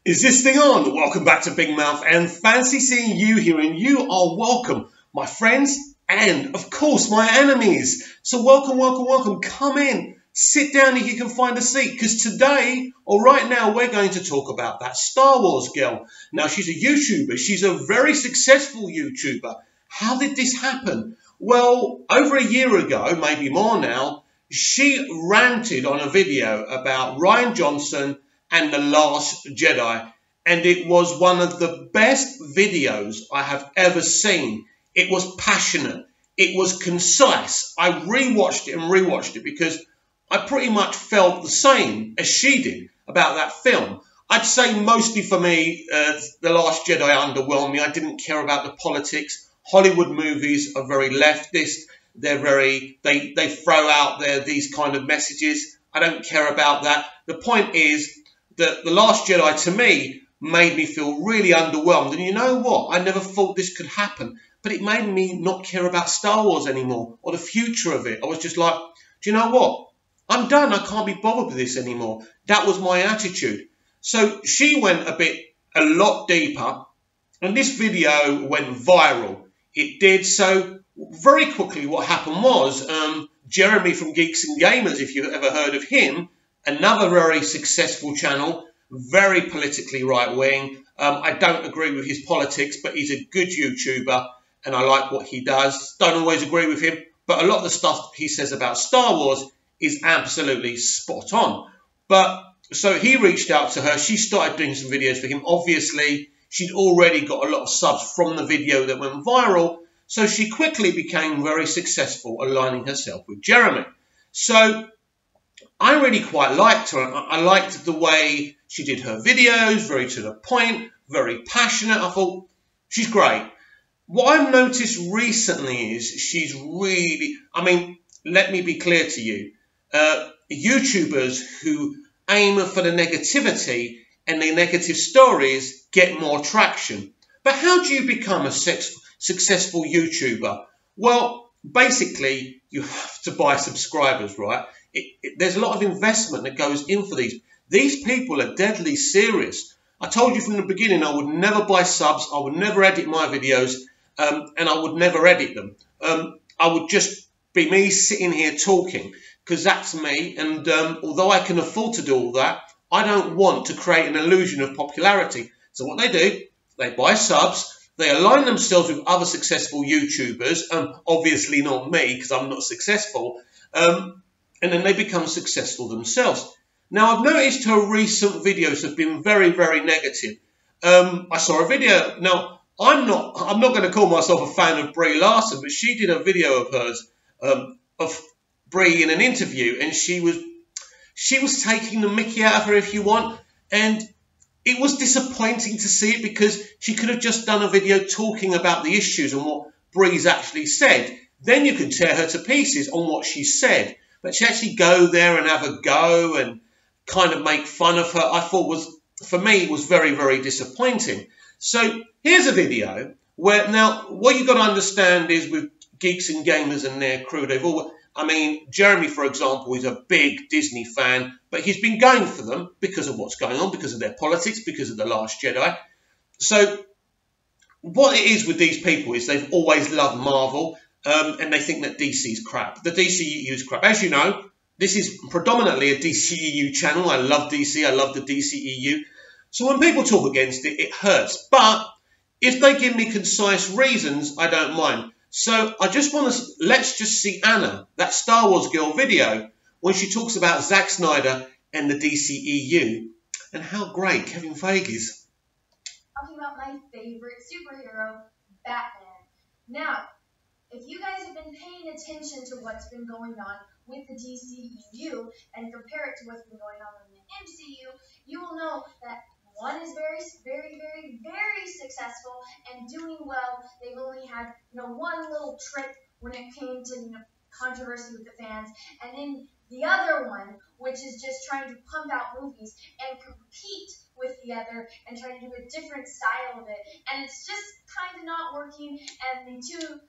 Is this thing on? Welcome back to Big Mouth and fancy seeing you here, and you are welcome, my friends and of course my enemies. So welcome, welcome, welcome. Come in, sit down if you can find a seat, because today or right now we're going to talk about that Star Wars girl. Now she's a YouTuber, she's a very successful YouTuber. How did this happen? Well, over a year ago, maybe more now, she ranted on a video about Rian Johnson and The Last Jedi, and it was one of the best videos I have ever seen. It was passionate, it was concise. I rewatched it because I pretty much felt the same as she did about that film. I'd say mostly for me, The Last Jedi underwhelmed me. I didn't care about the politics. Hollywood movies are very leftist. They throw out there these kind of messages. I don't care about that. The point is that The Last Jedi, to me, made me feel really underwhelmed. And you know what? I never thought this could happen. But it made me not care about Star Wars anymore or the future of it. I was just like, do you know what? I'm done. I can't be bothered with this anymore. That was my attitude. So she went a lot deeper. And this video went viral. It did. So very quickly what happened was Jeremy from Geeks and Gamers, if you've ever heard of him, another very successful channel, very politically right-wing. I don't agree with his politics, but he's a good YouTuber, and I like what he does. Don't always agree with him, but a lot of the stuff he says about Star Wars is absolutely spot on. But so he reached out to her. She started doing some videos for him. Obviously, she'd already got a lot of subs from the video that went viral, so she quickly became very successful, aligning herself with Jeremy. So I really quite liked her. I liked the way she did her videos, very to the point, very passionate. I thought, she's great. What I've noticed recently is she's really, let me be clear to you, YouTubers who aim for the negativity and the negative stories get more traction. But how do you become a successful YouTuber? Well, basically, you have to buy subscribers, right? There's a lot of investment that goes in for these. These people are deadly serious. I told you from the beginning I would never buy subs, I would never edit my videos, and I would never edit them. I would just be me sitting here talking, because that's me, and although I can afford to do all that, I don't want to create an illusion of popularity. So what they do, they buy subs, they align themselves with other successful YouTubers, obviously not me, because I'm not successful, and then they become successful themselves. Now, I've noticed her recent videos have been very, very negative. I saw a video. Now, I'm not going to call myself a fan of Brie Larson, but she did a video of hers, of Brie in an interview, and she was taking the mickey out of her, if you want, and it was disappointing to see it, because she could have just done a video talking about the issues and what Brie's actually said. Then you could tear her to pieces on what she said. But she actually go there and have a go and kind of make fun of her, I thought for me, was very, very disappointing. So here's a video where, now, what you've got to understand is with Geeks and Gamers and their crew, Jeremy, for example, is a big Disney fan, but he's been going for them because of what's going on, because of their politics, because of The Last Jedi. So what it is with these people is they've always loved Marvel, and they think that DC's crap. The DCEU is crap. As you know, this is predominantly a DCEU channel. I love DC. I love the DCEU. So when people talk against it, it hurts. But if they give me concise reasons, I don't mind. So I just want to, let's just see Anna, that Star Wars girl video, when she talks about Zack Snyder and the DCEU and how great Kevin Feige is. Talking about my favorite superhero, Batman. Now, if you guys have been paying attention to what's been going on with the DCEU and compare it to what's been going on in the MCU, you will know that one is very, very, very, very successful and doing well. They've only had, one little trick when it came to, controversy with the fans, and then the other one, which is just trying to pump out movies and compete with the other and trying to do a different style of it, and it's just kind of not working. And the two.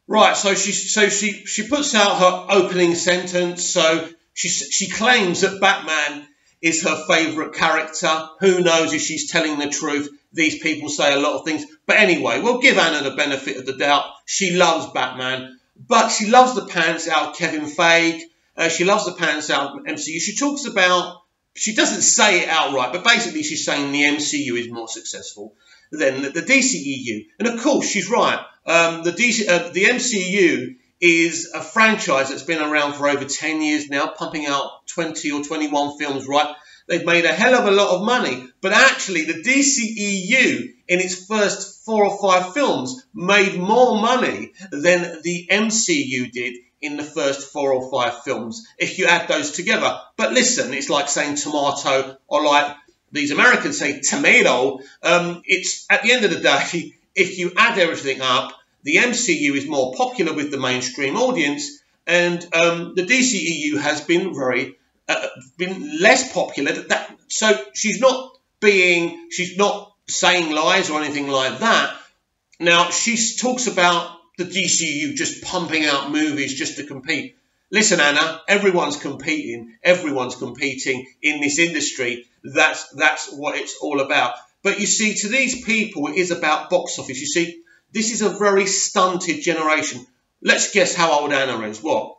Right, so she puts out her opening sentence. So she claims that Batman is her favourite character. Who knows if she's telling the truth? These people say a lot of things. But anyway, we'll give Anna the benefit of the doubt. She loves Batman, but she loves the pants out of Kevin Feige. She loves the pants out of MCU. She talks about, she doesn't say it outright, but basically she's saying the MCU is more successful than the DCEU. And of course, she's right. The MCU is a franchise that's been around for over 10 years now, pumping out 20 or 21 films, right? They've made a hell of a lot of money. But actually, the DCEU, in its first 4 or 5 films, made more money than the MCU did in the first 4 or 5 films, if you add those together. But listen, it's like saying tomato, or like these Americans say tomato. It's at the end of the day, if you add everything up, the MCU is more popular with the mainstream audience, and the DCEU has been been less popular. So she's not saying lies or anything like that. Now, she talks about the DCEU just pumping out movies just to compete. Listen, Anna, everyone's competing. Everyone's competing in this industry. That's what it's all about. But you see, to these people, it is about box office. You see, this is a very stunted generation. Let's guess how old Anna is. What?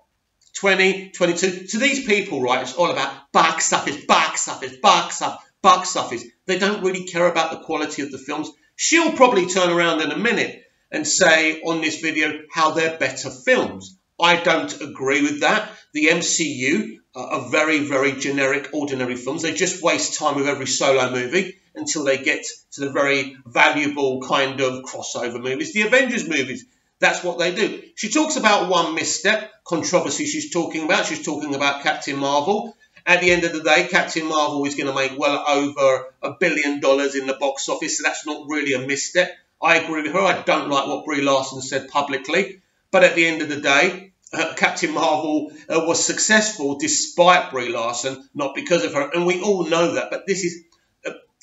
20, 22? To these people, right, it's all about box office, box office, box office, box office. They don't really care about the quality of the films. She'll probably turn around in a minute and say on this video how they're better films. I don't agree with that. The MCU are very, very generic, ordinary films. They just waste time with every solo movie until they get to the very valuable kind of crossover movies. The Avengers movies, that's what they do. She talks about one misstep, controversy she's talking about. She's talking about Captain Marvel. At the end of the day, Captain Marvel is going to make well over $1 billion in the box office, so that's not really a misstep. I agree with her. I don't like what Brie Larson said publicly. But at the end of the day, Captain Marvel was successful despite Brie Larson, not because of her. And we all know that. But this is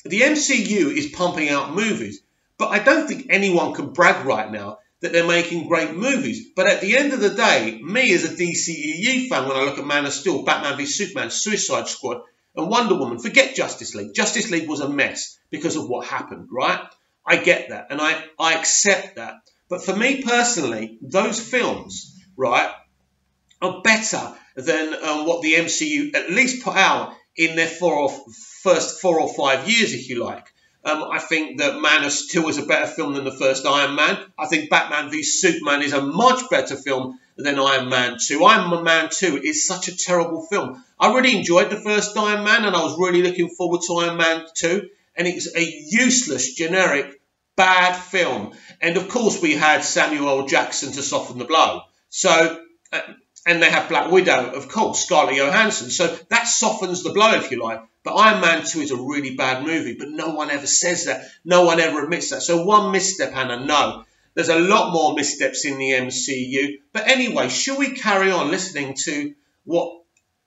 the MCU is pumping out movies. But I don't think anyone can brag right now that they're making great movies. But at the end of the day, me as a DCEU fan, when I look at Man of Steel, Batman v Superman, Suicide Squad, and Wonder Woman, forget Justice League. Justice League was a mess because of what happened, right? I get that, and I accept that. But for me personally, those films, right, are better than what the MCU at least put out in their first 4 or 5 years, if you like. I think that Man of Steel is a better film than the first Iron Man. I think Batman v Superman is a much better film than Iron Man 2. Iron Man 2 is such a terrible film. I really enjoyed the first Iron Man, and I was really looking forward to Iron Man 2. And it's a useless, generic, bad film. And of course, we had Samuel L. Jackson to soften the blow. So, and they have Black Widow, of course, Scarlett Johansson. So that softens the blow, if you like. But Iron Man 2 is a really bad movie. But no one ever says that. No one ever admits that. So one misstep, Hannah, no. There's a lot more missteps in the MCU. But anyway, shall we carry on listening to what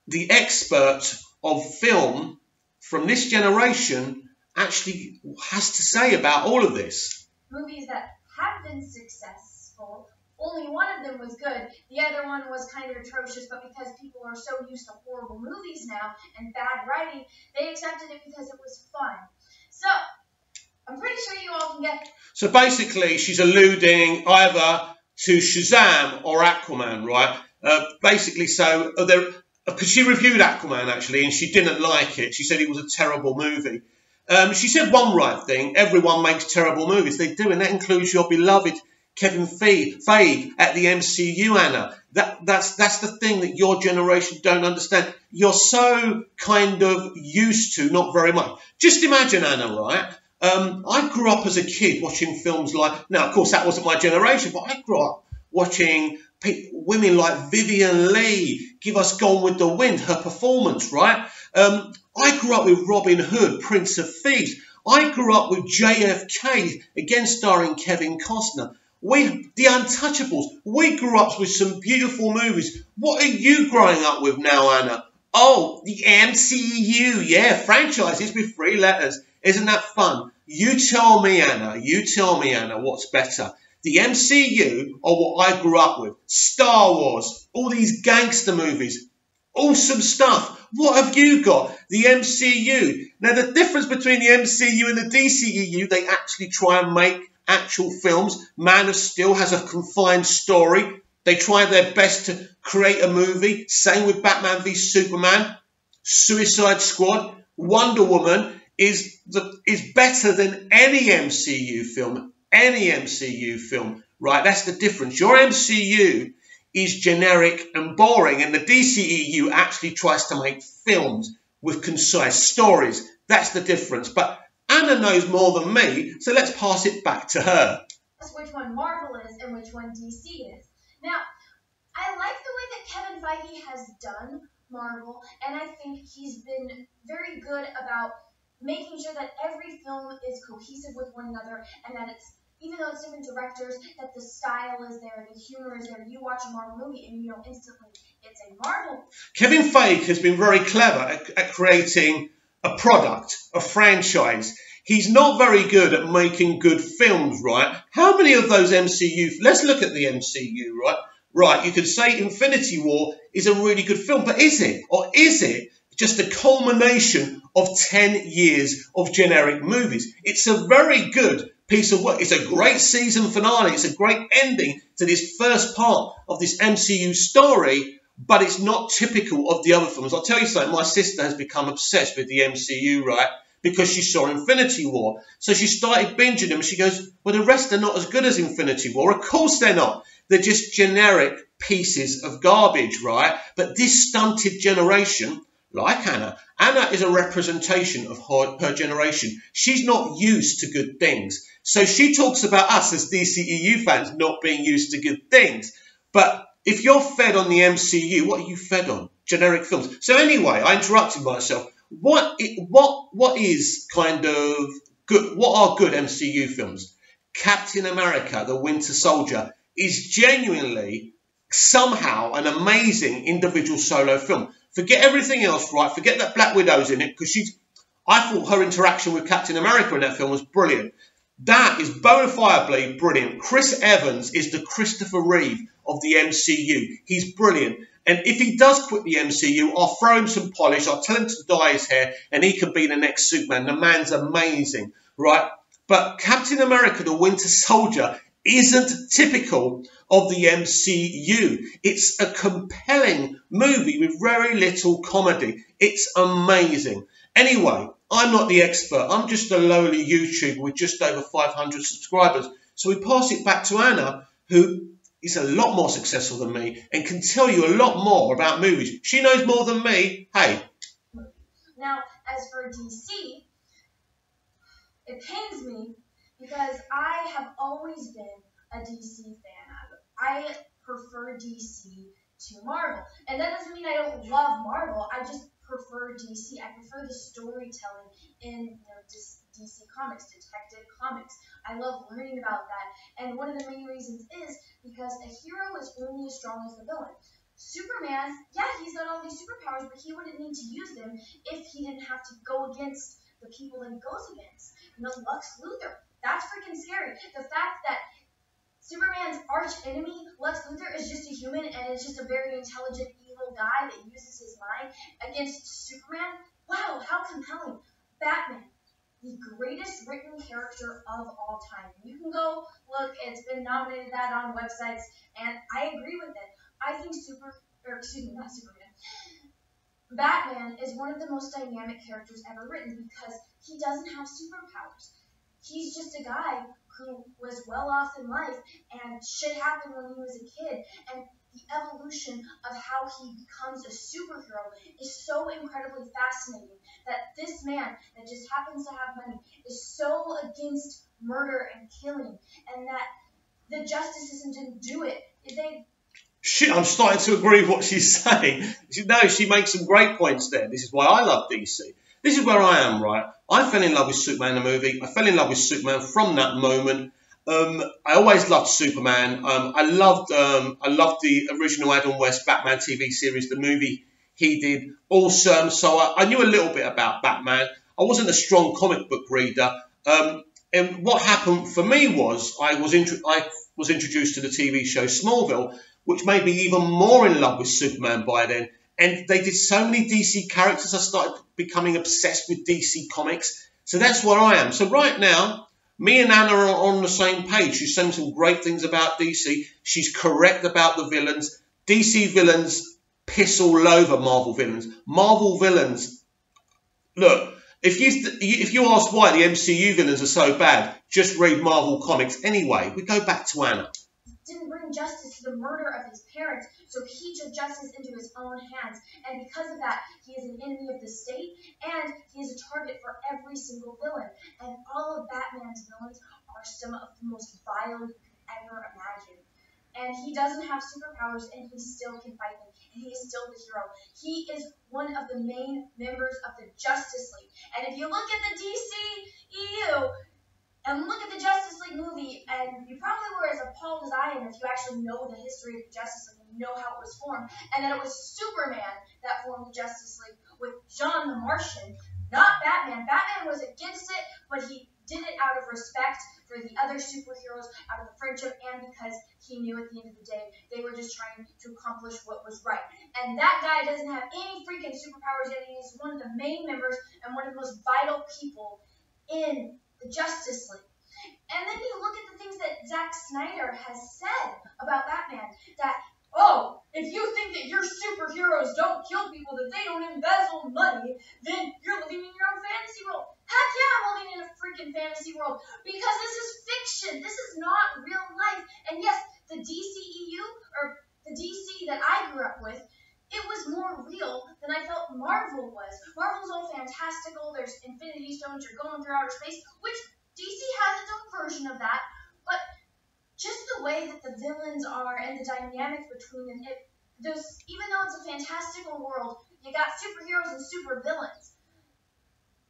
the expert of film from this generation actually has to say about all of this? Movies that have been successful, only one of them was good. The other one was kind of atrocious, but because people are so used to horrible movies now and bad writing, they accepted it because it was fun. So, I'm pretty sure you all can get... So basically, she's alluding either to Shazam or Aquaman, right? Basically, so, because she reviewed Aquaman, actually, and she didn't like it. She said it was a terrible movie. She said one right thing. Everyone makes terrible movies. They do, and that includes your beloved Kevin Feige at the MCU, Anna. That's the thing that your generation don't understand. You're so kind of used to, not very much. Just imagine, Anna, right? I grew up as a kid watching films like... Now, of course, that wasn't my generation, but I grew up watching women like Vivian Leigh give us Gone with the Wind, her performance, right? I grew up with Robin Hood, Prince of Thieves. I grew up with JFK, again starring Kevin Costner. The Untouchables. We grew up with some beautiful movies. What are you growing up with now, Anna? Oh, the MCU. Yeah, franchises with 3 letters. Isn't that fun? You tell me, Anna. You tell me, Anna, what's better? The MCU or what I grew up with? Star Wars. All these gangster movies. Awesome stuff. What have you got? The MCU. Now, the difference between the MCU and the DCEU, they actually try and make actual films. Man of Steel has a confined story. They try their best to create a movie. Same with Batman v Superman, Suicide Squad, Wonder Woman is better than any MCU film. Any MCU film, right? That's the difference. Your MCU is generic and boring, and the DCEU actually tries to make films with concise stories. That's the difference. But Anna knows more than me, so let's pass it back to her. Which one Marvel is and which one DC is. Now, I like the way that Kevin Feige has done Marvel, and I think he's been very good about making sure that every film is cohesive with one another, and that it's, even though it's different directors, that the style is there, the humor is there. You watch a Marvel movie and you know instantly it's a Marvel. Kevin Feige has been very clever at creating a product, a franchise. He's not very good at making good films, right? How many of those MCU... Let's look at the MCU, right? Right, you could say Infinity War is a really good film, but is it? Or is it just a culmination of 10 years of generic movies? It's a very good piece of work. It's a great season finale. It's a great ending to this first part of this MCU story, but it's not typical of the other films. I'll tell you something, my sister has become obsessed with the MCU, right? Because she saw Infinity War. So she started binging them. She goes, well, the rest are not as good as Infinity War. Of course they're not. They're just generic pieces of garbage, right? But this stunted generation, like Anna is a representation of her generation. She's not used to good things. So she talks about us as DCEU fans not being used to good things. But if you're fed on the MCU, what are you fed on? Generic films. So anyway, I interrupted myself. What is kind of good? What are good MCU films? Captain America, the Winter Soldier, is genuinely somehow an amazing individual solo film. Forget everything else, right? Forget that Black Widow's in it, because I thought her interaction with Captain America in that film was brilliant. That is bona fidely brilliant. Chris Evans is the Christopher Reeve of the MCU. He's brilliant. And if he does quit the MCU, I'll throw him some polish. I'll tell him to dye his hair, and he could be the next Superman. The man's amazing, right? But Captain America, the Winter Soldier, isn't typical of the MCU. It's a compelling movie with very little comedy. It's amazing. Anyway, I'm not the expert. I'm just a lowly YouTuber with just over 500 subscribers. So we pass it back to Anna, who is a lot more successful than me and can tell you a lot more about movies. She knows more than me. Hey. Now, as for DC, it pains me because I have always been a DC fan. I prefer DC to Marvel. And that doesn't mean I don't love Marvel. I just prefer DC. I prefer the storytelling in DC Comics, Detective Comics. I love learning about that. And one of the main reasons is because a hero is only as strong as the villain. Superman, yeah, he's got all these superpowers, but he wouldn't need to use them if he didn't have to go against the people that he goes against. Lex Luthor, that's freaking scary. The fact that Superman's arch enemy, Lex Luthor, is just a human and is just a very intelligent, evil guy that uses his mind against Superman. Wow, how compelling. Batman, the greatest written character of all time. You can go look, it's been nominated that on websites, and I agree with it. I think Batman is one of the most dynamic characters ever written because he doesn't have superpowers. He's just a guy who was well off in life, and shit happened when he was a kid, and the evolution of how he becomes a superhero is so incredibly fascinating that this man that just happens to have money is so against murder and killing, and that the justice system didn't do it. Shit, I'm starting to agree with what she's saying. She makes some great points there. This is why I love DC. This is where I am, right? I fell in love with Superman the movie. I fell in love with Superman from that moment. I always loved Superman. I loved the original Adam West Batman TV series, the movie he did. Awesome. So I knew a little bit about Batman. I wasn't a strong comic book reader. And what happened for me was I was introduced to the TV show Smallville, which made me even more in love with Superman by then. And they did so many DC characters, I started becoming obsessed with DC Comics. So that's where I am. So right now, me and Anna are on the same page. She's saying some great things about DC. She's correct about the villains. DC villains piss all over Marvel villains. Marvel villains, look, if you ask why the MCU villains are so bad, just read Marvel Comics. Anyway, we go back to Anna. Didn't bring justice to the murder of his parents, so he took justice into his own hands. And because of that, he is an enemy of the state, and he is a target for every single villain. And all of Batman's villains are some of the most vile you could ever imagine. And he doesn't have superpowers, and he still can fight them, and he is still the hero. He is one of the main members of the Justice League. And if you look at the DCEU, and look at the Justice League movie, and you probably were as appalled as I am if you actually know the history of the Justice League and know how it was formed, and that it was Superman that formed the Justice League with John the Martian, not Batman. Batman was against it, but he did it out of respect for the other superheroes, out of the friendship, and because he knew at the end of the day they were just trying to accomplish what was right. And that guy doesn't have any freaking superpowers yet. He is one of the main members and one of the most vital people in the Justice League. And then you look at the things that Zack Snyder has said about Batman, that, oh, if you think that your superheroes don't kill people, that they don't embezzle money, then you're living in your own fantasy world. Heck yeah, I'm living in a freaking fantasy world, because this is fiction. This is not real life. And yes, the DCEU, or the DC that I grew up with, it was more real than I felt Marvel was. Marvel's all fantastical. There's Infinity Stones. You're going through outer space, which DC has its own version of that. But just the way that the villains are and the dynamics between them, even though it's a fantastical world, you got superheroes and super villains.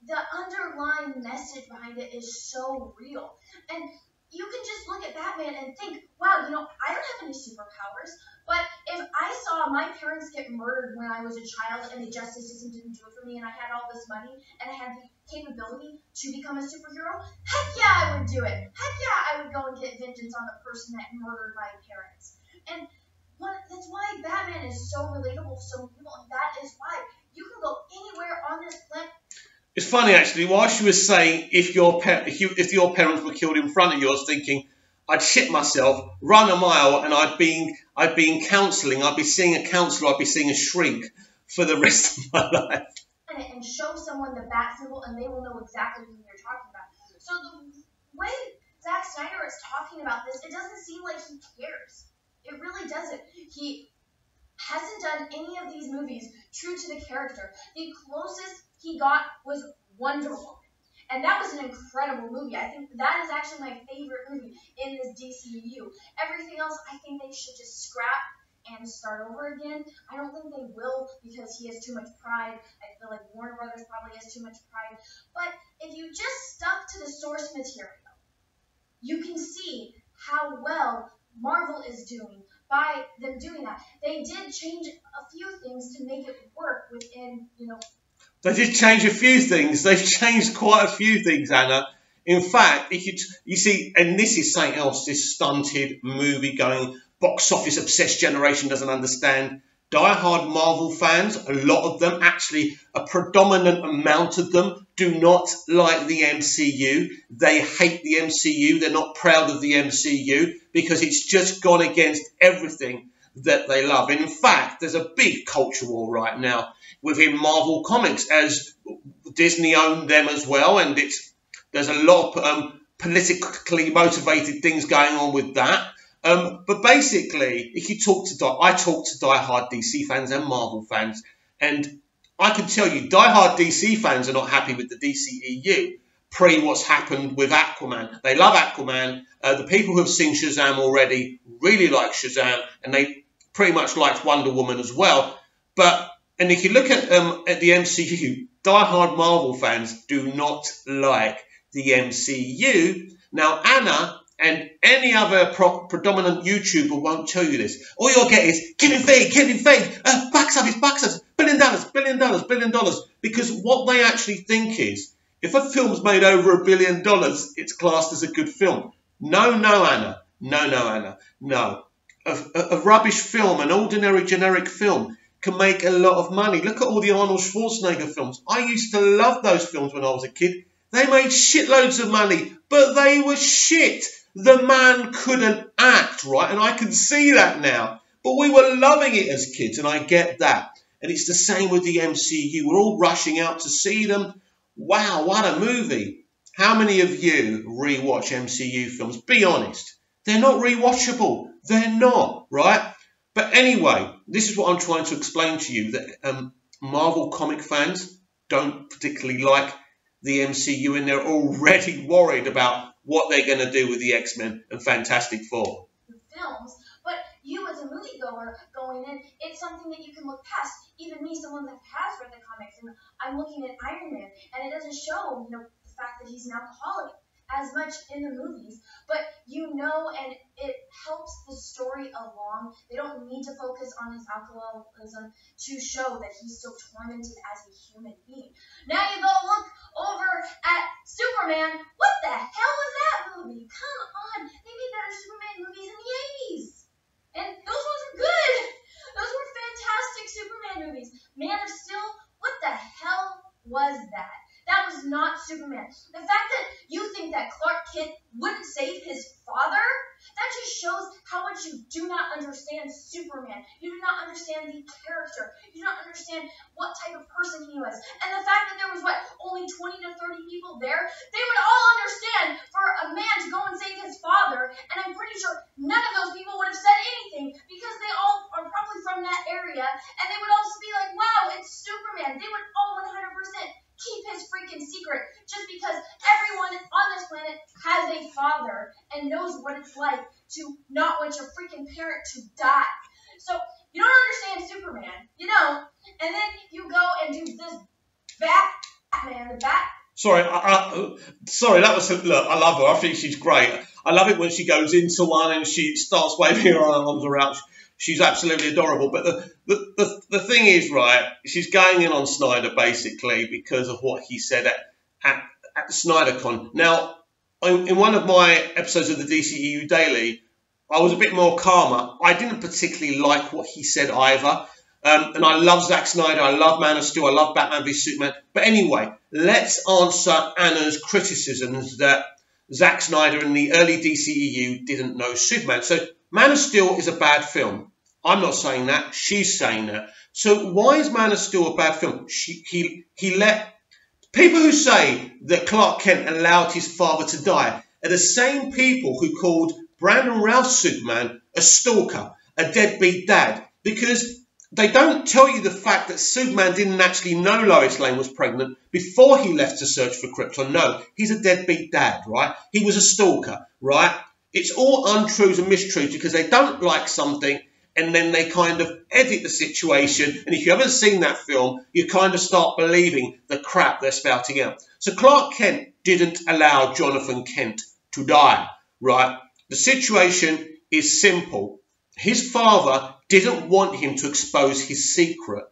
The underlying message behind it is so real. And you can just look at Batman and think, wow, I don't have any superpowers, but if I saw my parents get murdered when I was a child and the justice system didn't do it for me, and I had all this money and I had the capability to become a superhero, heck yeah, I would do it. Heck yeah, I would go and get vengeance on the person that murdered my parents. And that's why Batman is so relatable, so real, and that is why you can go anywhere on this planet. It's funny, actually, while she was saying if your parents were killed in front of you, I was thinking I'd shit myself, run a mile, and I'd be in counselling. I'd be seeing a counsellor. I'd be seeing a shrink for the rest of my life. And show someone the bat symbol, and they will know exactly who you're talking about. So the way Zack Snyder is talking about this, it doesn't seem like he cares. It really doesn't. He hasn't done any of these movies true to the character. The closest he got was Wonder Woman. And that was an incredible movie. I think that is actually my favorite movie in this DCEU. Everything else, I think they should just scrap and start over again. I don't think they will, because he has too much pride. I feel like Warner Brothers probably has too much pride. But if you just stuck to the source material, you can see how well Marvel is doing by them doing that. They did change a few things to make it work within, They did change a few things. They've changed quite a few things, Anna. In fact, you see, and this is something else this stunted, movie-going, box-office-obsessed generation doesn't understand. Die-hard Marvel fans, a lot of them, actually a predominant amount of them, do not like the MCU. They hate the MCU. They're not proud of the MCU because it's just gone against everything that they love. And in fact, there's a big culture war right now within Marvel Comics, as Disney owned them as well, and there's a lot of politically motivated things going on with that. But basically, if you I talk to die-hard DC fans and Marvel fans, and I can tell you, die-hard DC fans are not happy with the DCEU pre what's happened with Aquaman. They love Aquaman. The people who have seen Shazam already really like Shazam, and they pretty much liked Wonder Woman as well. And if you look at the MCU, die-hard Marvel fans do not like the MCU. Now, Anna and any other predominant YouTuber won't tell you this. All you'll get is Kevin Feige, box office, $1 billion. Because what they actually think is, if a film's made over $1 billion, it's classed as a good film. No, Anna. No. A rubbish film, an ordinary generic film, can make a lot of money. Look at all the Arnold Schwarzenegger films. I used to love those films when I was a kid. They made shitloads of money, but they were shit. The man couldn't act, right? And I can see that now. But we were loving it as kids, and I get that. And it's the same with the MCU. We're all rushing out to see them. Wow, what a movie. How many of you rewatch MCU films? Be honest. They're not rewatchable. They're not, right? But anyway, this is what I'm trying to explain to you, that Marvel comic fans don't particularly like the MCU, and they're already worried about what they're going to do with the X-Men and Fantastic Four. Films, but you as a moviegoer going in, it's something that you can look past. Even me, someone that has read the comics, and I'm looking at Iron Man, and it doesn't show, the fact that he's an alcoholic as much in the movies, but and it helps the story along. They don't need to focus on his alcoholism to show that he's still tormented as a human being. Now you go look over at Superman. What the hell was that movie? Come on, they made better Superman movies in the 80s, and those ones were good. Those were fantastic Superman movies. Man of Steel, what the hell was that? That was not Superman. The fact that you think that Clark Kent wouldn't save his father, that just shows how much you do not understand Superman. You do not understand the character. You do not understand what type of person he was. And the fact that there was, only 20 to 30 people there, they would all understand for a man to go and save his father, and I'm pretty sure none of those people would have said anything because they all are probably from that area, and they would also be like, wow, it's Superman. They would all 100% keep his freaking secret just because everyone on this planet has a father and knows what it's like to not want your freaking parent to die. So you don't understand Superman, and then you go and do this Batman, Sorry, sorry, that was, look, I love her. I think she's great. I love it when she goes into one and she starts waving her arms around. She's absolutely adorable. But the thing is, right, she's going in on Snyder basically because of what he said at the SnyderCon. Now, in one of my episodes of the DCEU Daily, I was a bit more calmer. I didn't particularly like what he said either. And I love Zack Snyder. I love Man of Steel. I love Batman v Superman. But anyway, let's answer Anna's criticisms that Zack Snyder in the early DCEU didn't know Superman. So Man of Steel is a bad film. I'm not saying that. She's saying that. So why is Man of Steel a bad film? He let people who say that Clark Kent allowed his father to die are the same people who called Brandon Routh's Superman a stalker, a deadbeat dad, because they don't tell you the fact that Superman didn't actually know Lois Lane was pregnant before he left to search for Krypton. No, he's a deadbeat dad, right? He was a stalker, right? It's all untruths and mistruths because they don't like something and then they kind of edit the situation. And if you haven't seen that film, you kind of start believing the crap they're spouting out. So Clark Kent didn't allow Jonathan Kent to die, right? The situation is simple. His father didn't want him to expose his secret.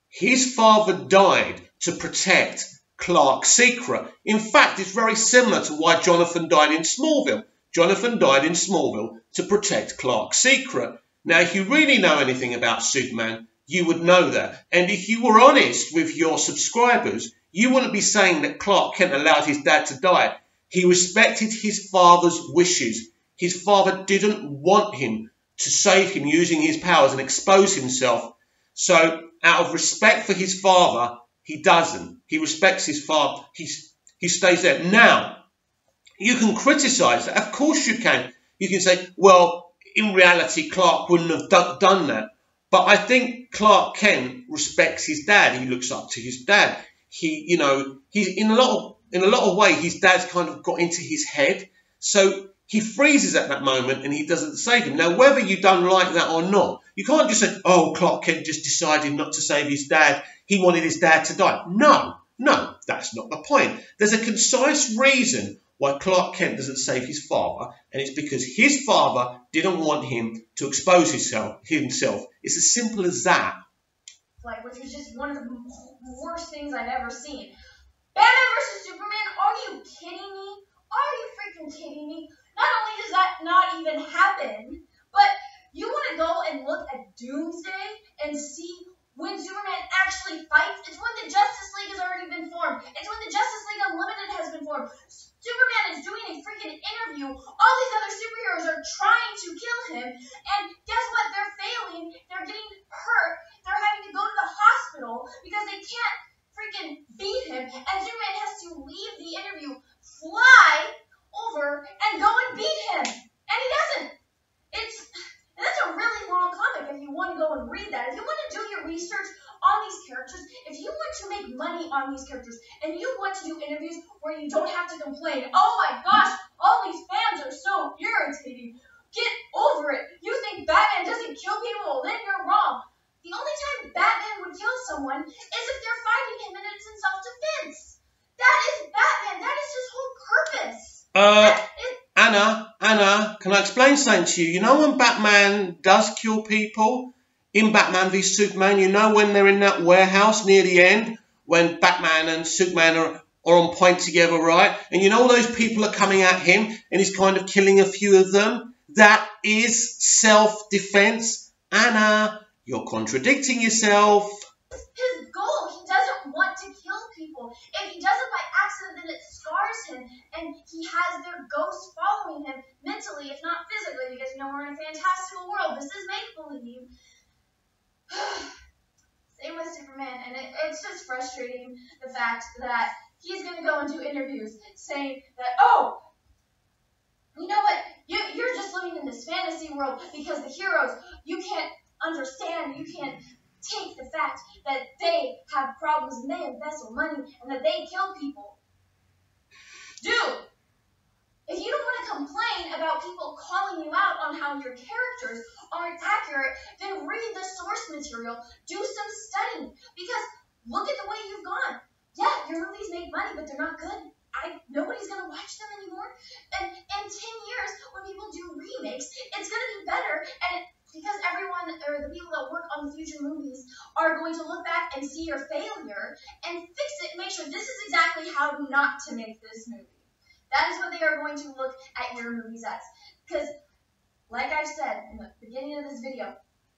His father died to protect Clark's secret. In fact, it's very similar to why Jonathan died in Smallville. Jonathan died in Smallville to protect Clark's secret. Now, if you really know anything about Superman, you would know that. And if you were honest with your subscribers, you wouldn't be saying that Clark Kent allowed his dad to die. He respected his father's wishes. His father didn't want him to save him using his powers and expose himself. So out of respect for his father, he doesn't. He respects his father. He stays there. Now, you can criticize that. Of course you can. You can say, well, in reality, Clark wouldn't have done that. But I think Clark Kent respects his dad. He looks up to his dad. He's in a lot of ways, his dad's kind of got into his head. So he freezes at that moment and he doesn't save him. Now, whether you don't like that or not, you can't just say, oh, Clark Kent just decided not to save his dad. He wanted his dad to die. No, that's not the point. There's a concise reason why Clark Kent doesn't save his father, and it's because his father didn't want him to expose himself. It's as simple as that. Which was just one of the worst things I've ever seen. Batman vs. Superman, are you kidding me? Are you freaking kidding me? Not only does that not even happen, but you want to go and look at Doomsday and see form. Superman is doing a freaking interview. All these other superheroes are trying to kill him. And guess what? They're failing. They're getting hurt. They're having to go to the hospital because they can't freaking beat him. And Superman has to leave the interview, fly over, and go and beat him. And he doesn't. And that's a really long comic if you want to go and read that. If you want to do your research on these characters, if you want to make money on these characters, and you want to do interviews where you don't have to complain, oh my gosh, all these fans are so irritating. Get over it. You think Batman doesn't kill people? Then you're wrong. The only time Batman would kill someone is if they're fighting him and it's in self-defense. That is Batman. That is his whole purpose. Anna, can I explain something to you? You know when Batman does kill people in Batman v Superman, you know when they're in that warehouse near the end, when Batman and Superman are on point together, right? And you know those people are coming at him and he's kind of killing a few of them? That is self-defense. Anna, you're contradicting yourself. His goal, he doesn't want to kill people. If he does it by accident, then it scars him, and he has their ghosts following him mentally, if not physically, because, you know, we're in a fantastical world. This is make-believe. Same with Superman, and it's just frustrating, the fact that he's going to go and do interviews saying that, oh, you know what, you're just living in this fantasy world because the heroes, you can't understand, you can't take the fact that they have problems and they embezzle money and that they kill people. Dude, if you don't want to complain about people calling you out on how your characters aren't accurate, then read the source material, do some studying, because look at the way you've gone. Yeah, your movies make money, but they're not good. Nobody's going to watch them anymore. And in 10 years, when people do remakes, it's going to be better, and because everyone, or the people that work on the future movies, are going to look back and see your failure and fix it and make sure this is exactly how not to make this movie. That is what they are going to look at your movies as. Because, like I've said in the beginning of this video,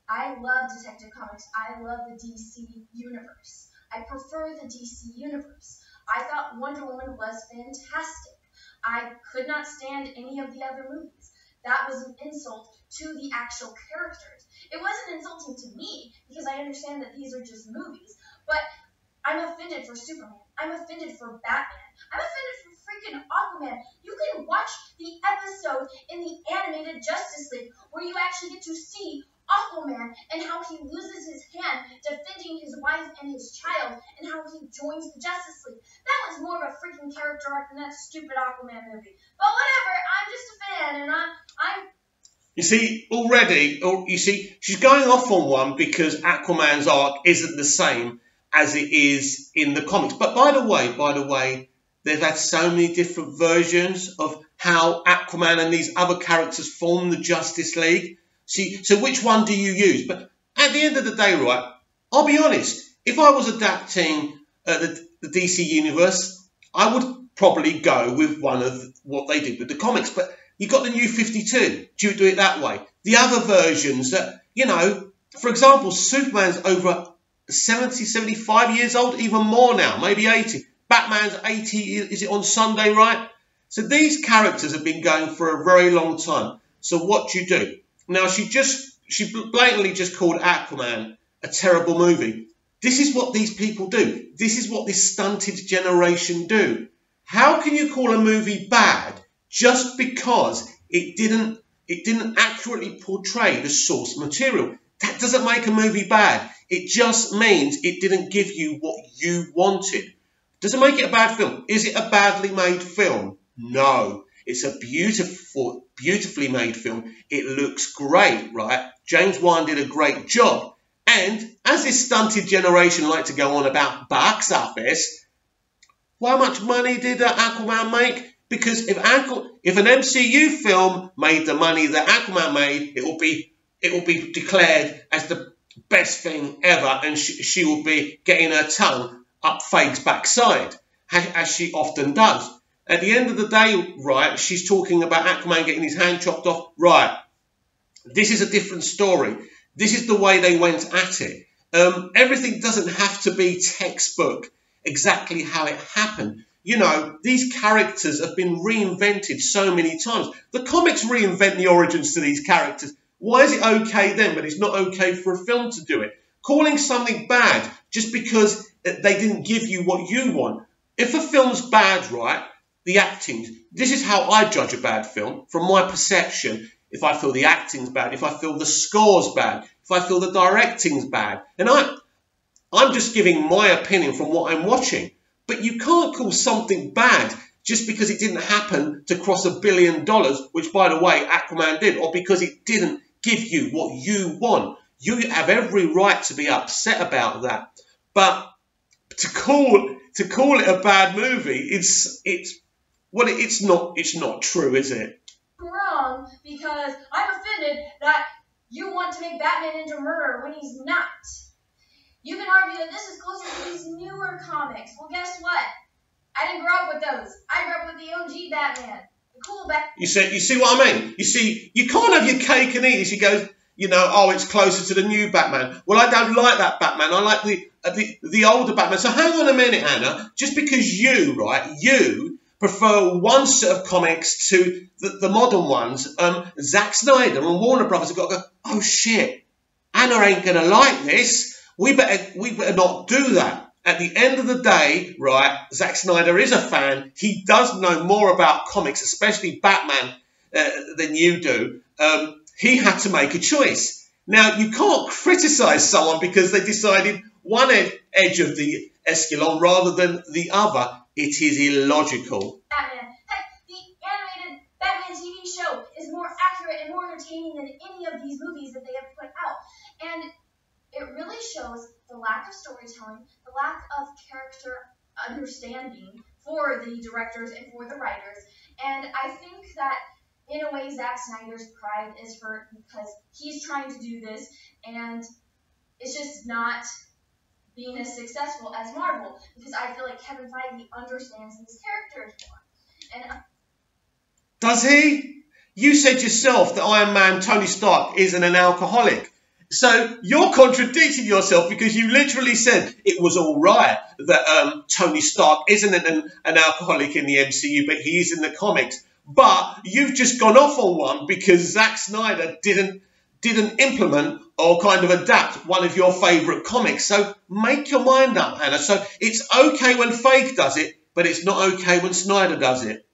I love Detective Comics. I love the DC universe. I prefer the DC universe. I thought Wonder Woman was fantastic. I could not stand any of the other movies. That was an insult to the actual characters. It wasn't insulting to me, because I understand that these are just movies, but I'm offended for Superman. I'm offended for Batman. I'm offended for freaking Aquaman. You can watch the episode in the animated Justice League where you actually get to see Aquaman and how he loses his hand defending his wife and his child and how he joins the Justice League. That was more of a freaking character arc than that stupid Aquaman movie. But whatever, I'm just a fan, and I'm You see, already, she's going off on one because Aquaman's arc isn't the same as it is in the comics. But by the way, they've had so many different versions of how Aquaman and these other characters form the Justice League. See, so which one do you use? But at the end of the day, right, I'll be honest, if I was adapting the DC universe, I would probably go with one of what they did with the comics. But you got the New 52. Do you do it that way? The other versions that, you know, for example, Superman's over 70, 75 years old, even more now, maybe 80. Batman's 80, is it on Sunday, right? So these characters have been going for a very long time. So what do you do? Now, she blatantly just called Aquaman a terrible movie. This is what these people do. This is what this stunted generation do. How can you call a movie bad just because it didn't accurately portray the source material? That doesn't make a movie bad. It just means it didn't give you what you wanted. Does it make it a bad film? Is it a badly made film? No. It's a beautifully made film. It looks great, right? James Wan did a great job. And as this stunted generation like to go on about box office, how much money did Aquaman make? Because if an MCU film made the money that Aquaman made, it will be declared as the best thing ever, and she will be getting her tongue up Faye's backside, as she often does. At the end of the day, right, she's talking about Aquaman getting his hand chopped off. Right, this is a different story. This is the way they went at it. Everything doesn't have to be textbook exactly how it happened. You know, these characters have been reinvented so many times. The comics reinvent the origins to these characters. Why is it okay then, but it's not okay for a film to do it? Calling something bad just because they didn't give you what you want. If a film's bad, right, the acting, this is how I judge a bad film, from my perception. If I feel the acting's bad, if I feel the score's bad, if I feel the directing's bad. And I'm just giving my opinion from what I'm watching. But you can't call something bad just because it didn't happen to cross $1 billion, which, by the way, Aquaman did, or because it didn't give you what you want. You have every right to be upset about that. But to call it a bad movie, it's not true, is it? Wrong, because I'm offended that you want to make Batman into a murderer when he's not. You can argue that this is closer to these newer comics. Well, guess what? I didn't grow up with those. I grew up with the OG Batman. The cool Batman. You see what I mean? You see, you can't have your cake and eat it. She goes, you know, oh, it's closer to the new Batman. Well, I don't like that Batman. I like the older Batman. So hang on a minute, Anna. Just because you prefer one set of comics to the modern ones, Zack Snyder and Warner Brothers have got to go, oh, shit, Anna ain't going to like this. We better not do that. At the end of the day, right, Zack Snyder is a fan. He does know more about comics, especially Batman, than you do. He had to make a choice. Now, you can't criticize someone because they decided one edge of the escalon rather than the other. It is illogical. Batman. Heck, the animated Batman TV show is more accurate and more entertaining than any of these movies that they have put out. And it really shows the lack of storytelling, the lack of character understanding for the directors and for the writers. And I think that, in a way, Zack Snyder's pride is hurt because he's trying to do this, and it's just not being as successful as Marvel, because I feel like Kevin Feige understands these characters more. And does he? You said yourself that Iron Man Tony Stark isn't an alcoholic. So you're contradicting yourself because you literally said it was all right that Tony Stark isn't an alcoholic in the MCU, but he is in the comics. But you've just gone off on one because Zack Snyder didn't implement or kind of adapt one of your favourite comics. So make your mind up, Hannah. So it's okay when Feige does it, but it's not okay when Snyder does it.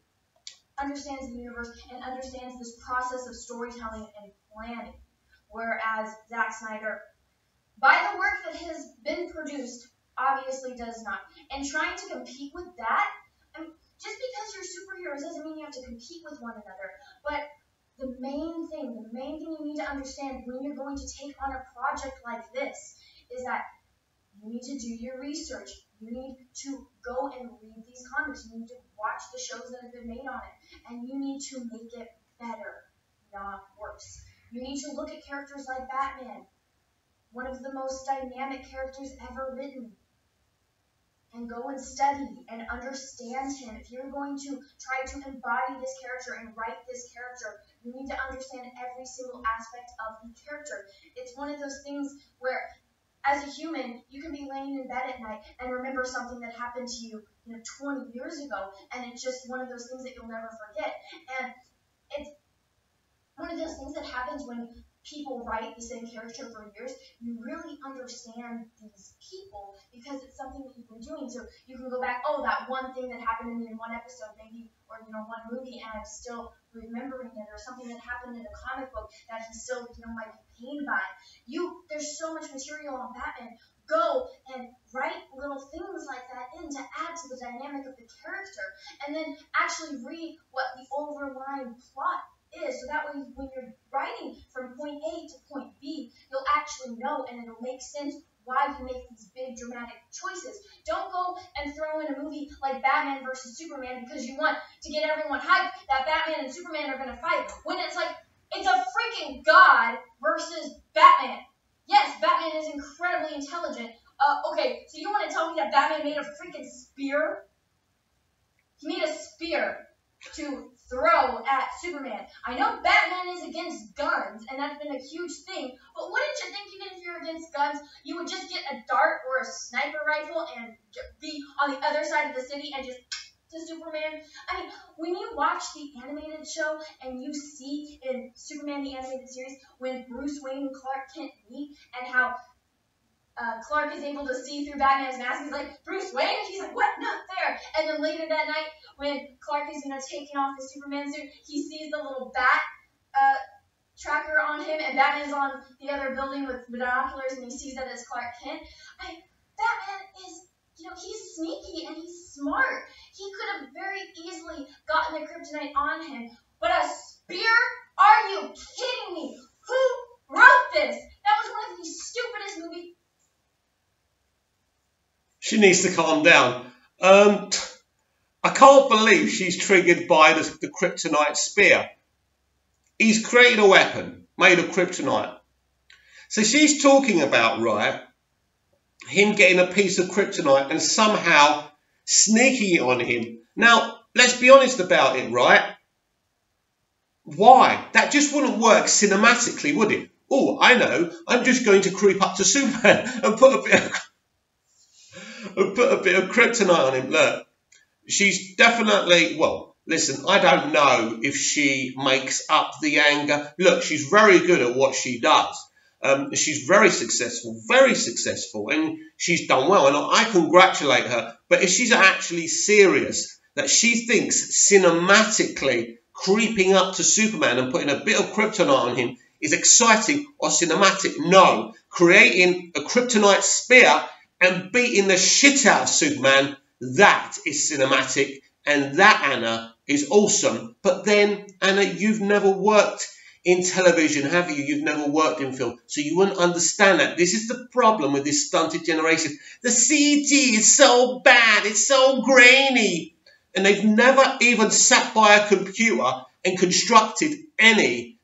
Understands the universe and understands this process of storytelling and planning. Whereas Zack Snyder, by the work that has been produced, obviously does not. And trying to compete with that, just because you're superheroes doesn't mean you have to compete with one another. But the main thing you need to understand when you're going to take on a project like this is that you need to do your research. You need to go and read these comics. You need to watch the shows that have been made on it. And you need to make it better, not worse. You need to look at characters like Batman, one of the most dynamic characters ever written, and go and study and understand him. If you're going to try to embody this character and write this character, you need to understand every single aspect of the character. It's one of those things where, as a human, you can be laying in bed at night and remember something that happened to you, 20 years ago, and it's just one of those things that you'll never forget. And it's one of those things that happens when people write the same character for years. You really understand these people because it's something that you've been doing. So you can go back, oh, that one thing that happened to me in one episode, maybe, or one movie, and I'm still remembering it, or something that happened in a comic book that he still, might be pained by. There's so much material on Batman. Go and write little things like that in to add to the dynamic of the character, and then actually read what the overlying plot is, so that way when you're writing from point A to point B, you'll actually know and it'll make sense why you make these big dramatic choices. Don't go and throw in a movie like Batman versus Superman because you want to get everyone hyped that Batman and Superman are going to fight, when it's like, it's a freaking god versus Batman. Yes, Batman is incredibly intelligent. Okay, so you want to tell me that Batman made a freaking spear? He made a spear to throw at Superman. I know Batman is against guns, and that's been a huge thing, but wouldn't you think even if you're against guns, you would just get a dart or a sniper rifle and be on the other side of the city and just to Superman. I mean, when you watch the animated show and you see in Superman the Animated Series when Bruce Wayne and Clark Kent meet and how Clark is able to see through Batman's mask, he's like, Bruce Wayne? And he's like, what? Not there. And then later that night, when Clark is taking off his Superman suit, he sees the little bat tracker on him, and Batman's on the other building with binoculars, and he sees that it's Clark Kent. Batman is, he's sneaky and he's smart. He could have very easily gotten the kryptonite on him, but a spear? Are you kidding me? Who wrote this? That was one of the stupidest movies. She needs to calm down. I can't believe she's triggered by the kryptonite spear. He's created a weapon made of kryptonite. So she's talking about, right, him getting a piece of kryptonite and somehow sneaking it on him. Now, let's be honest about it, right? Why? That just wouldn't work cinematically, would it? Oh, I know. I'm just going to creep up to Superman and put a bit of kryptonite on him. Look, she's definitely, well, listen, I don't know if she makes up the anger. Look, she's very good at what she does. She's very successful, and she's done well, and I congratulate her. But if she's actually serious, that she thinks cinematically creeping up to Superman and putting a bit of kryptonite on him is exciting or cinematic, no. Creating a kryptonite spear and beating the shit out of Superman, that is cinematic, and that, Anna, is awesome. But then, Anna, you've never worked in television, have you? You've never worked in film, so you wouldn't understand that. This is the problem with this stunted generation. The CG is so bad, it's so grainy, and they've never even sat by a computer and constructed any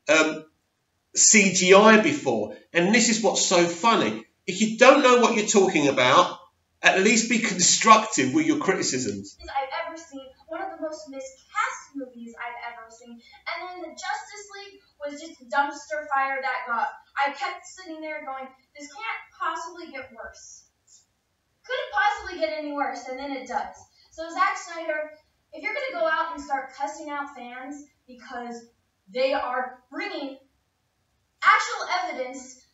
CGI before. And this is what's so funny. If you don't know what you're talking about, at least be constructive with your criticisms. I've ever seen, one of the most miscast movies I've ever seen, and then the Justice League was just a dumpster fire I kept sitting there going, this can't possibly get worse. Couldn't possibly get any worse, and then it does. So Zack Snyder, if you're going to go out and start cussing out fans because they are bringing actual evidence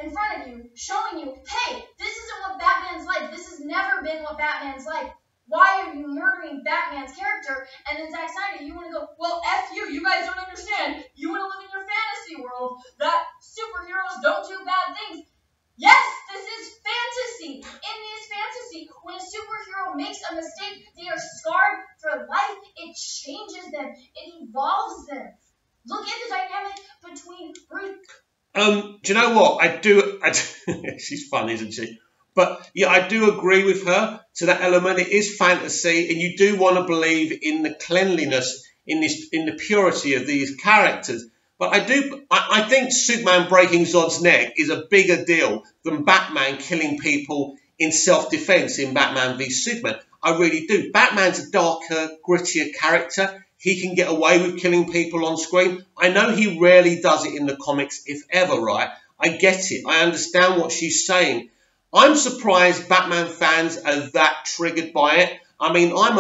in front of you, showing you, hey, this isn't what Batman's like. This has never been what Batman's like. Why are you murdering Batman's character? And then Zack Snyder, you want to go, well, F you guys don't understand. You want to live in your fantasy world that superheroes don't do bad things. Yes, this is fantasy. In this fantasy, when a superhero makes a mistake, they are scarred for life. It changes them. It evolves them. Look at the dynamic between Bruce. Do you know what? I do she's fun, isn't she? But yeah, I do agree with her to that element. It is fantasy, and you do want to believe in the cleanliness, in the purity of these characters. But I think Superman breaking Zod's neck is a bigger deal than Batman killing people in self-defense in Batman v Superman. I really do. Batman's a darker, grittier character. He can get away with killing people on screen. I know he rarely does it in the comics, if ever, right? I get it. I understand what she's saying. I'm surprised Batman fans are that triggered by it. I mean, I'm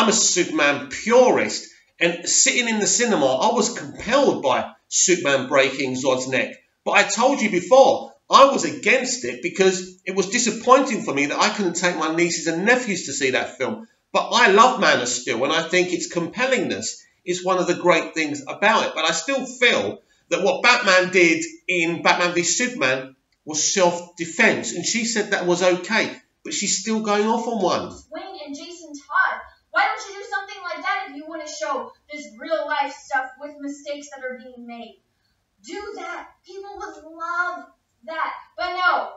a Superman purist, and sitting in the cinema, I was compelled by Superman breaking Zod's neck. But I told you before, I was against it because it was disappointing for me that I couldn't take my nieces and nephews to see that film. But I love Man of Steel, and I think its compellingness is one of the great things about it. But I still feel that what Batman did in Batman v Superman was self-defense, and she said that was okay, but she's still going off on one. Wayne and Jason Todd, why don't you do something like that if you want to show this real-life stuff with mistakes that are being made? Do that. People would love that. But no,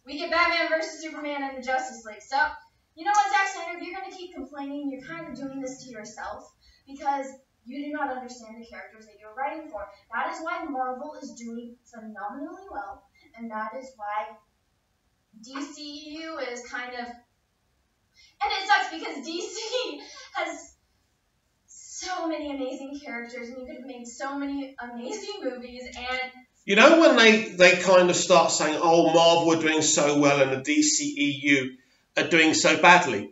we get Batman versus Superman in the Justice League. So, you know what, Zack Snyder, if you're going to keep complaining, you're kind of doing this to yourself because you do not understand the characters that you're writing for. That is why Marvel is doing phenomenally well, and that is why DCEU is kind of... And it sucks because DC has so many amazing characters, and you could have made so many amazing movies, and... You know when they kind of start saying, oh, Marvel are doing so well and the DCEU are doing so badly?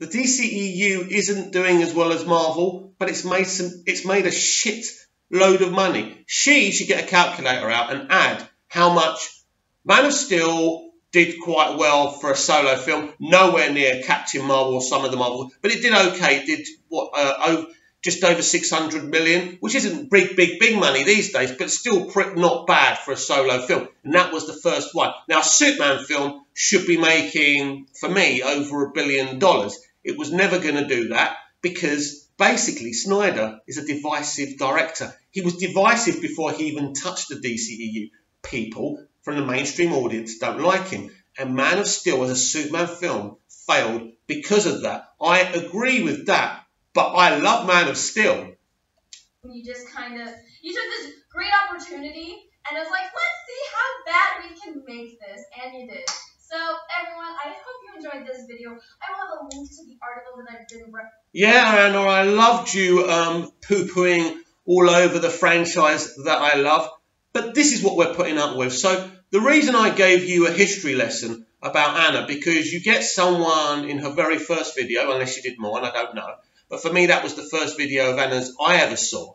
the DCEU isn't doing as well as Marvel, but it's made a shit load of money. She should get a calculator out and add how much Man of Steel did quite well for a solo film, nowhere near Captain Marvel or some of the Marvel, but it did okay. It did just over 600 million, which isn't big money these days, but still not bad for a solo film. And that was the first one. Now, a Superman film should be making, for me, over $1 billion. It was never going to do that because basically Snyder is a divisive director. He was divisive before he even touched the DCEU. People from the mainstream audience don't like him. And Man of Steel as a Superman film failed because of that. I agree with that. But I love Man of Steel. You just you took this great opportunity and it was like, let's see how bad we can make this. And you did. So, everyone, I hope you enjoyed this video. I will have a link to the article that I've been... Yeah, Anna, I loved you poo-pooing all over the franchise that I love. But this is what we're putting up with. So, the reason I gave you a history lesson about Anna, because you get someone in her very first video, unless you did more, and I don't know. But for me, that was the first video of Anna's I ever saw.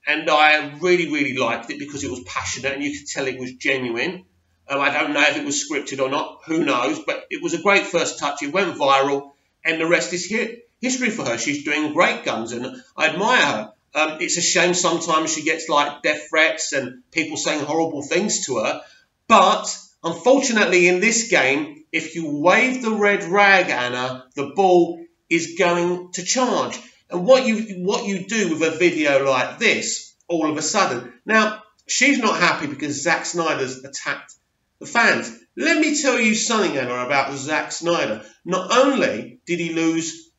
And I really liked it because it was passionate and you could tell it was genuine. I don't know if it was scripted or not. Who knows? But it was a great first touch. It went viral. And the rest is history for her. She's doing great guns and I admire her. It's a shame sometimes she gets like death threats and people saying horrible things to her. But unfortunately, in this game, if you wave the red rag, Anna, the ball is going to charge. And what you do with a video like this, all of a sudden. Now, she's not happy because Zack Snyder's attacked the fans. Let me tell you something, Anna, about Zack Snyder. Not only did he lose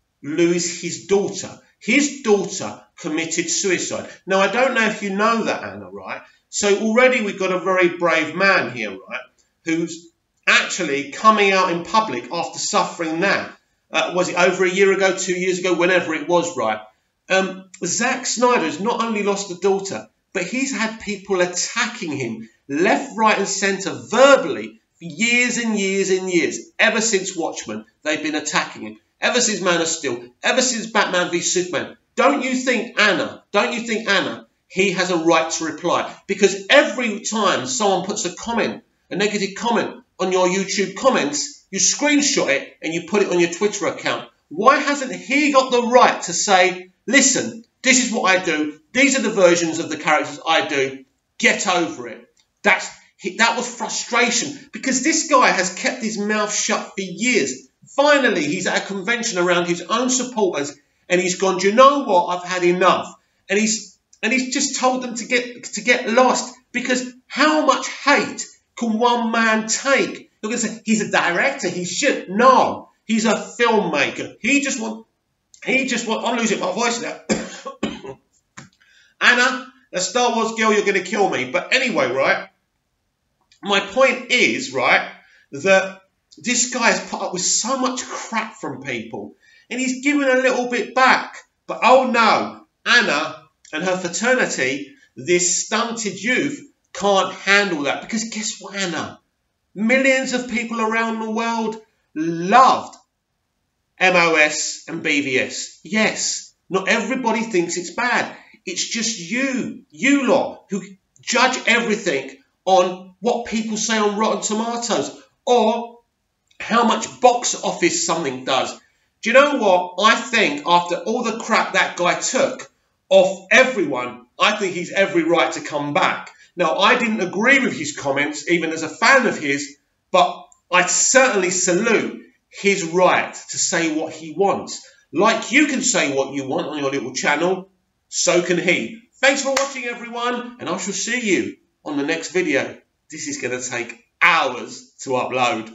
his daughter committed suicide. Now, I don't know if you know that, Anna, right? So already we've got a very brave man here, right, who's actually coming out in public after suffering that. Was it over a year ago, 2 years ago, whenever it was, right? Zack Snyder has not only lost a daughter, but he's had people attacking him left, right and centre verbally for years and years and years. Ever since Watchmen, they've been attacking him. Ever since Man of Steel, ever since Batman v Superman. Don't you think, Anna, he has a right to reply? Because every time someone puts a negative comment on your YouTube comments, you screenshot it and you put it on your Twitter account. Why hasn't he got the right to say, listen, this is what I do. These are the versions of the characters I do. Get over it. That was frustration because this guy has kept his mouth shut for years. Finally, he's at a convention around his own supporters and he's gone, do you know what? I've had enough. And he's just told them to get lost because how much hate can one man take? You're going to say, he's a director, he should. No, he's a filmmaker. I'm losing my voice now. Anna, the Star Wars girl, you're going to kill me. But anyway, right, my point is, right, that this guy has put up with so much crap from people and he's given a little bit back. But oh no, Anna and her fraternity, this stunted youth, can't handle that. Because guess what, Anna? Millions of people around the world loved MOS and BVS. Yes, not everybody thinks it's bad. It's just you lot, who judge everything on what people say on Rotten Tomatoes or how much box office something does. Do you know what? I think after all the crap that guy took off everyone, I think he's every right to come back. Now, I didn't agree with his comments, even as a fan of his, but I certainly salute his right to say what he wants. Like you can say what you want on your little channel, so can he. Thanks for watching, everyone, and I shall see you on the next video. This is going to take hours to upload.